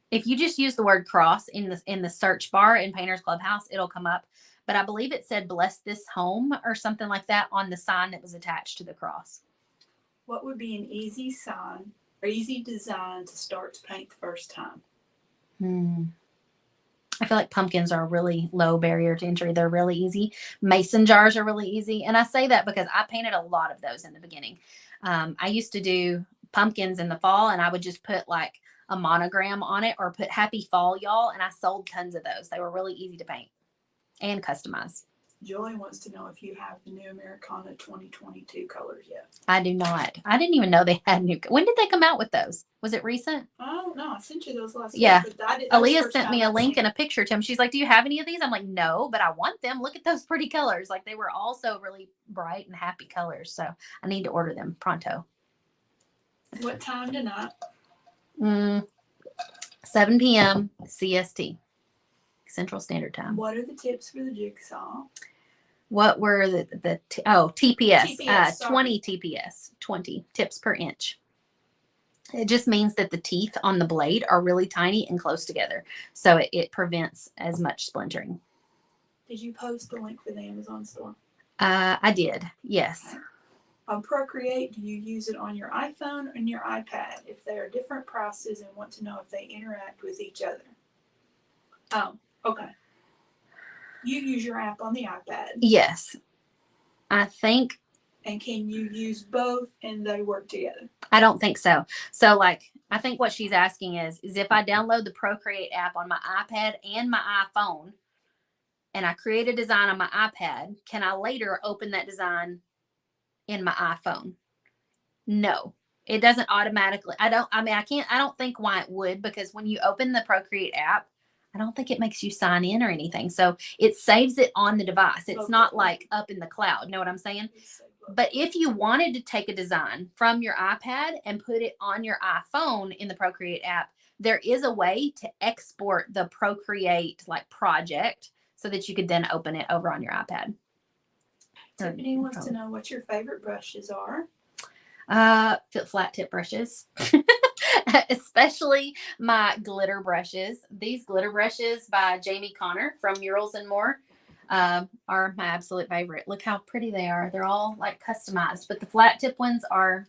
If you just use the word cross in the search bar in Painters Clubhouse, it'll come up. But I believe it said "Bless this home" or something like that on the sign that was attached to the cross. What would be an easy sign or easy design to start to paint the first time? I feel like pumpkins are a really low barrier to entry. They're really easy. Mason jars are really easy. And I say that because I painted a lot of those in the beginning. I used to do pumpkins in the fall, and I would just put like a monogram on it or put "Happy Fall, y'all." And I sold tons of those. They were really easy to paint and customize. Joy wants to know if you have the new Americana 2022 colors yet. I do not. I didn't even know they had new. When did they come out with those? Was it recent? I don't know. I sent you those last Yeah. week. Aaliyah sent me a link and a picture to him. She's like, "Do you have any of these?" I'm like, "No, but I want them. Look at those pretty colors." Like, they were also really bright and happy colors. So I need to order them pronto. What time tonight? 7 p.m. CST, Central Standard Time. What are the tips for the jigsaw? What were TPS, TPS 20 TPS, 20 tips per inch. It just means that the teeth on the blade are really tiny and close together. So it prevents as much splintering. Did you post the link for the Amazon store? I did, yes. On Procreate, do you use it on your iPhone or your iPad? If they are different prices and want to know if they interact with each other. Oh, okay. You use your app on the iPad. Yes. I think. And can you use both and they work together? I don't think so. So like, I think what she's asking is if I download the Procreate app on my iPad and my iPhone and I create a design on my iPad, can I later open that design in my iPhone? No, it doesn't automatically. I don't think why it would, because when you open the Procreate app, I don't think it makes you sign in or anything. So it saves it on the device. It's Okay. not like up in the cloud. Know what I'm saying? But if you wanted to take a design from your iPad and put it on your iPhone in the Procreate app, there is a way to export the Procreate like project so that you could then open it over on your iPad. Tiffany wants to know what your favorite brushes are. Flat tip brushes. Especially my glitter brushes. These glitter brushes by Jamie Connor from Murals and More are my absolute favorite. Look how pretty they are. They're all like customized, but the flat tip ones are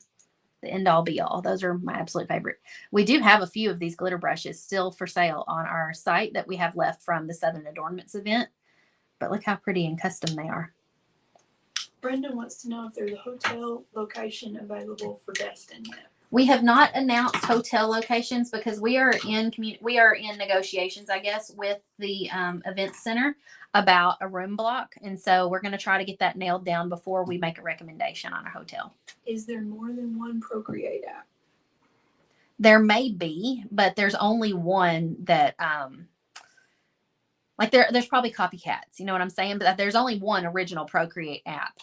the end all be all. Those are my absolute favorite. We do have a few of these glitter brushes still for sale on our site that we have left from the Southern Adornments event, but look how pretty and custom they are. Brenda wants to know if there's a hotel location available for Destin yet. We have not announced hotel locations because we are in negotiations, I guess, with the event center about a room block, and so we're going to try to get that nailed down before we make a recommendation on a hotel. Is there more than one Procreate app? There may be, but there's only one that like there's probably copycats. You know what I'm saying? But there's only one original Procreate app.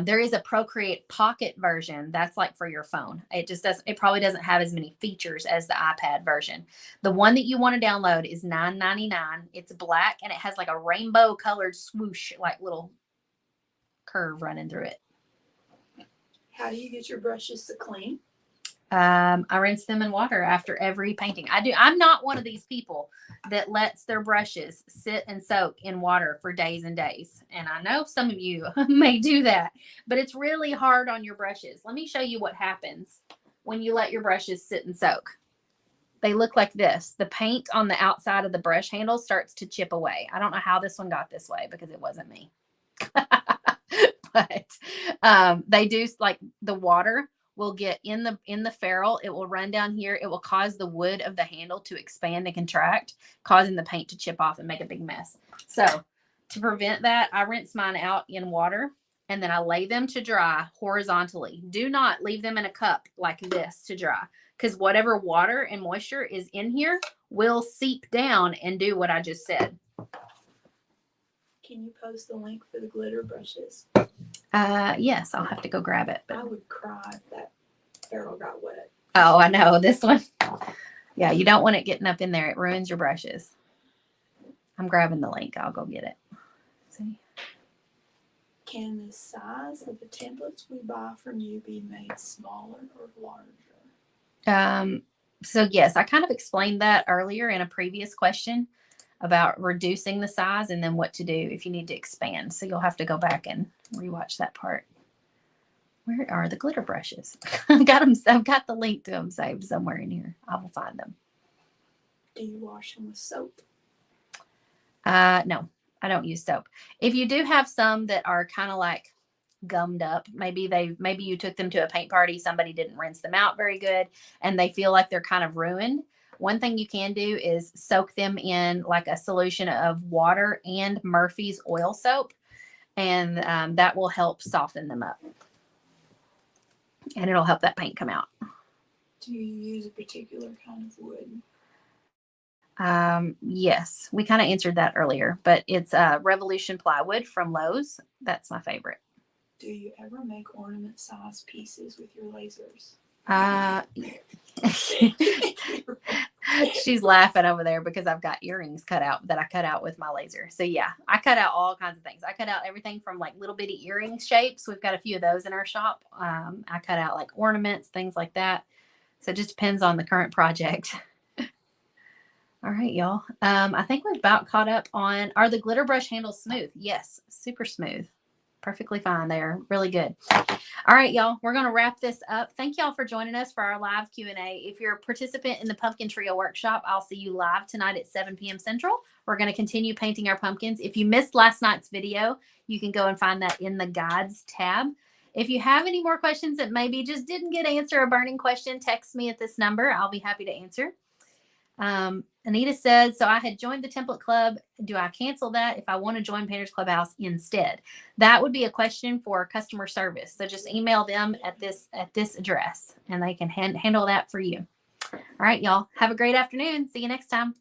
There is a Procreate Pocket version that's like for your phone. It probably doesn't have as many features as the iPad version. The one that you want to download is $9.99. It's black and it has like a rainbow colored swoosh, like little curve running through it. How do you get your brushes to clean? I rinse them in water after every painting. I'm not one of these people that lets their brushes sit and soak in water for days and days. And I know some of you may do that, but it's really hard on your brushes. Let me show you what happens when you let your brushes sit and soak. They look like this. The paint on the outside of the brush handle starts to chip away. I don't know how this one got this way because it wasn't me. But they do, like the water will get in the ferrule. It will run down here. It will cause the wood of the handle to expand and contract, causing the paint to chip off and make a big mess. So to prevent that, I rinse mine out in water and then I lay them to dry horizontally. Do not leave them in a cup like this to dry, because whatever water and moisture is in here will seep down and do what I just said. Can you post the link for the glitter brushes? Yes, I'll have to go grab it. But I would cry if that ferrule got wet. oh, I know this one. Yeah, you don't want it getting up in there. It ruins your brushes. I'm grabbing the link. I'll go get it. See? Can the size of the templates we buy from you be made smaller or larger? So yes, I kind of explained that earlier in a previous question about reducing the size and then what to do if you need to expand. So you'll have to go back and rewatch that part. Where are the glitter brushes? I've got the link to them saved somewhere in here. I will find them. Do you wash them with soap? No, I don't use soap. If you do have some that are kind of like gummed up, maybe you took them to a paint party, somebody didn't rinse them out very good, and they feel like they're kind of ruined. One thing you can do is soak them in like a solution of water and Murphy's oil soap, and that will help soften them up. And it'll help that paint come out. Do you use a particular kind of wood? Yes, we kind of answered that earlier, but it's Revolution plywood from Lowe's. That's my favorite. Do you ever make ornament size pieces with your lasers? She's laughing over there because I've got earrings cut out that I cut out with my laser. So yeah, I cut out all kinds of things. I cut out everything from like little bitty earring shapes. We've got a few of those in our shop. I cut out like ornaments, things like that. So it just depends on the current project. All right, y'all. I think we've about caught up on, are the glitter brush handles smooth? Yes, super smooth. Perfectly fine. They're really good. All right, y'all, we're going to wrap this up. Thank y'all for joining us for our live Q&A. If you're a participant in the Pumpkin Trio Workshop, I'll see you live tonight at 7 p.m. Central. We're going to continue painting our pumpkins. If you missed last night's video, you can go and find that in the Guides tab. If you have any more questions that maybe just didn't get answered, a burning question, text me at this number. I'll be happy to answer. Anita said, so I had joined the template club. Do I cancel that if I want to join Painters Clubhouse instead? That would be a question for customer service. So just email them at this address and they can handle that for you. All right, y'all. Have a great afternoon. See you next time.